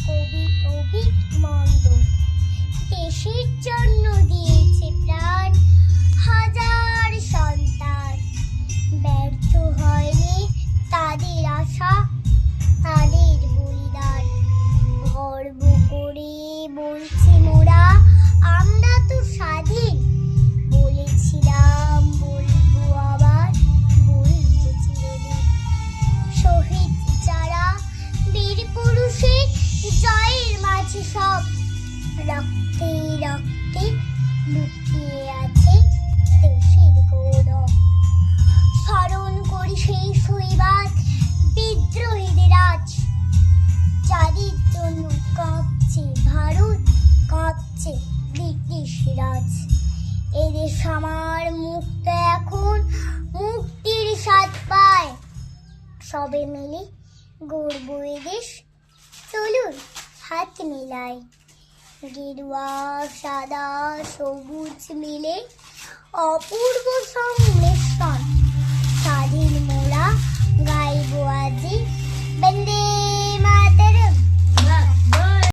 কবি অভিক মন্ডল দেশের জন্য দিয়েছে প্রাণ হাজার সন্তান। ব্যর্থ হয়নি তাদের আশা, তাদের বলিদান। গর্ব করে বলছি মোরা, আমরা তো স্বাধীন। বলেছিলাম বলবো আবার, বলবো চিরদিন। শহীদ যারা বীর পুরুষের জয়ের মাঝে সব রক্তে রক্তে লুকিয়ে আছে দেশের গৌরব। স্মরণ করি সেই শৈবাল বিদ্রোহীদের আজ, যাদের জন্য কাঁপছে ভারত, কাঁপছে ব্রিটিশ রাজ। এদেশ আমার মুক্ত এখন, মুক্তির স্বাদ পায়। সবে মিলে গর্ব এদেশ, চলুন হাত মিলাই। গেরুয়া সাদা সবুজ মিলে অপূর্ব সংগ্রাম।